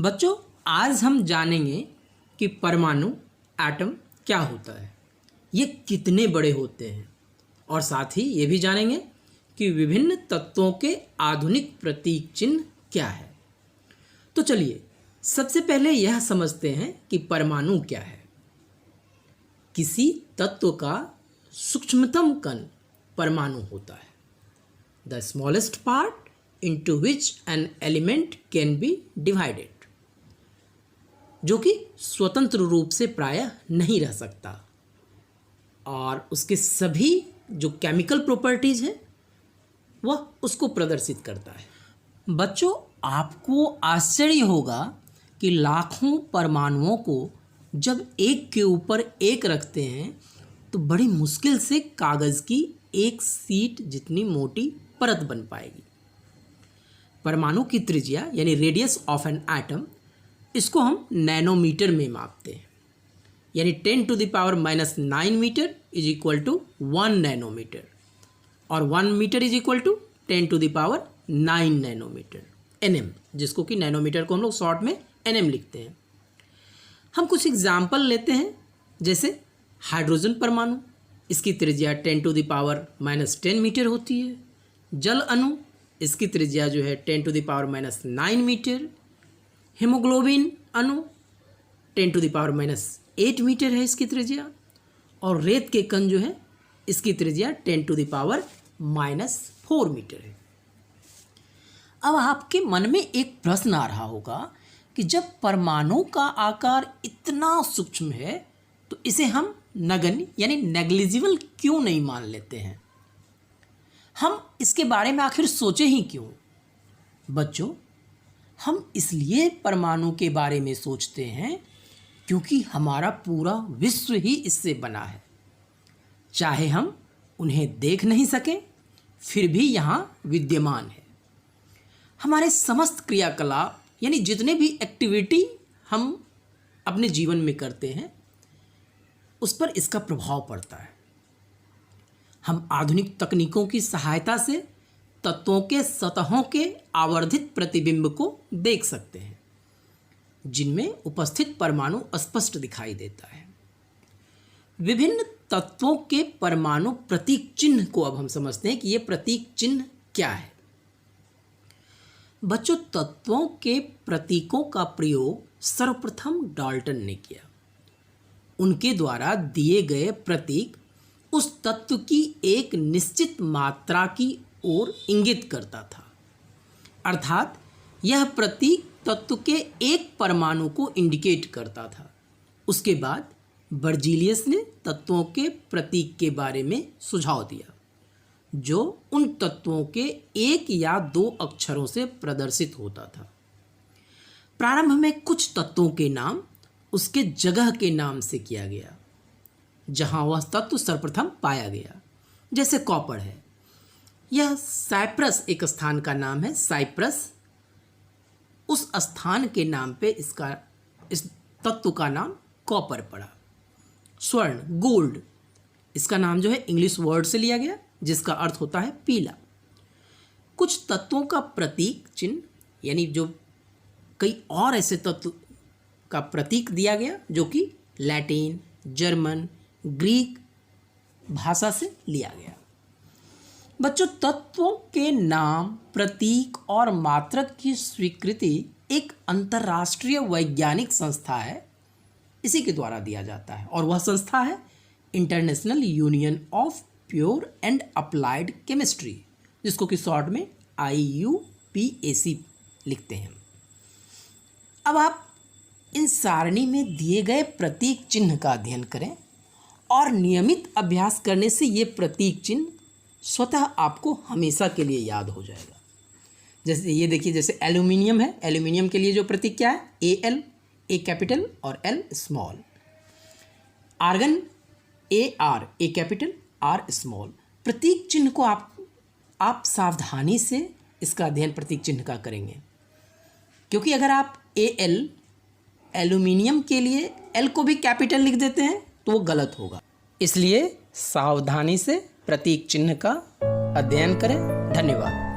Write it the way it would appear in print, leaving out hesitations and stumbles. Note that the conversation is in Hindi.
बच्चों, आज हम जानेंगे कि परमाणु एटम क्या होता है, ये कितने बड़े होते हैं और साथ ही ये भी जानेंगे कि विभिन्न तत्वों के आधुनिक प्रतीक चिन्ह क्या है। तो चलिए सबसे पहले यह समझते हैं कि परमाणु क्या है। किसी तत्व का सूक्ष्मतम कण परमाणु होता है। The smallest part into which an element can be divided, जो कि स्वतंत्र रूप से प्रायः नहीं रह सकता और उसके सभी जो केमिकल प्रॉपर्टीज हैं वह उसको प्रदर्शित करता है। बच्चों, आपको आश्चर्य होगा कि लाखों परमाणुओं को जब एक के ऊपर एक रखते हैं तो बड़ी मुश्किल से कागज़ की एक सीट जितनी मोटी परत बन पाएगी। परमाणु की त्रिज्या यानी रेडियस ऑफ एन एटम, इसको हम नैनोमीटर में मापते हैं, यानी 10⁻⁹ metre is equal to 1 nanometre और 1 metre is equal to 10⁹ nanometre, NM, जिसको कि नैनोमीटर को हम लोग शॉर्ट में एनएम लिखते हैं। हम कुछ एग्जाम्पल लेते हैं, जैसे हाइड्रोजन परमाणु, इसकी त्रिज्या 10⁻⁻10 मीटर होती है। जल अणु, इसकी त्रिज्या जो है 10⁻⁹ मीटर। हीमोग्लोबिन अणु 10⁻⁸ मीटर है इसकी त्रिज्या। और रेत के कण जो है इसकी त्रिज्या 10⁻⁻4 मीटर है। अब आपके मन में एक प्रश्न आ रहा होगा कि जब परमाणु का आकार इतना सूक्ष्म है तो इसे हम नगण्य यानी नेग्लिजिबल क्यों नहीं मान लेते हैं? हम इसके बारे में आखिर सोचे ही क्यों? बच्चों, हम इसलिए परमाणु के बारे में सोचते हैं क्योंकि हमारा पूरा विश्व ही इससे बना है। चाहे हम उन्हें देख नहीं सकें, फिर भी यहाँ विद्यमान है। हमारे समस्त क्रियाकलाप यानी जितने भी एक्टिविटी हम अपने जीवन में करते हैं उस पर इसका प्रभाव पड़ता है। हम आधुनिक तकनीकों की सहायता से तत्वों के सतहों के आवर्धित प्रतिबिंब को देख सकते हैं, जिनमें उपस्थित परमाणु स्पष्ट दिखाई देता है। विभिन्न तत्वों के परमाणु प्रतीक चिन्ह को अब हम समझते हैं कि ये प्रतीक चिन्ह क्या है। बच्चों, तत्वों के प्रतीकों का प्रयोग सर्वप्रथम डाल्टन ने किया। उनके द्वारा दिए गए प्रतीक उस तत्व की एक निश्चित मात्रा की ओर इंगित करता था, अर्थात यह प्रतीक तत्व के एक परमाणु को इंडिकेट करता था। उसके बाद बर्जीलियस ने तत्वों के प्रतीक के बारे में सुझाव दिया, जो उन तत्वों के एक या दो अक्षरों से प्रदर्शित होता था। प्रारंभ में कुछ तत्वों के नाम उसके जगह के नाम से किया गया जहां वह तत्व सर्वप्रथम पाया गया, जैसे कॉपर है। यह साइप्रस एक स्थान का नाम है। साइप्रस उस स्थान के नाम पे इस तत्व का नाम कॉपर पड़ा। स्वर्ण, गोल्ड, इसका नाम जो है इंग्लिश वर्ड से लिया गया जिसका अर्थ होता है पीला। कुछ तत्वों का प्रतीक चिन्ह यानी जो कई और ऐसे तत्व का प्रतीक दिया गया जो कि लैटिन, जर्मन, ग्रीक भाषा से लिया गया। बच्चों, तत्वों के नाम, प्रतीक और मात्रक की स्वीकृति एक अंतर्राष्ट्रीय वैज्ञानिक संस्था है, इसी के द्वारा दिया जाता है और वह संस्था है international union of pure and applied chemistry, जिसको कि शॉर्ट में IUPAC लिखते हैं। अब आप इन सारणी में दिए गए प्रतीक चिन्ह का अध्ययन करें और नियमित अभ्यास करने से ये प्रतीक चिन्ह स्वतः आपको हमेशा के लिए याद हो जाएगा। जैसे ये देखिए, जैसे एल्यूमिनियम है, एल्यूमिनियम के लिए जो प्रतीक क्या है? AL, A कैपिटल और L small. Argon AR, A capital R small. प्रतीक चिन्ह को आप सावधानी से इसका अध्ययन प्रतीक चिन्ह का करेंगे, क्योंकि अगर आप AL एल्यूमिनियम के लिए L को भी कैपिटल लिख देते हैं तो वो गलत होगा। इसलिए सावधानी से प्रतीक चिन्ह का अध्ययन करें। धन्यवाद।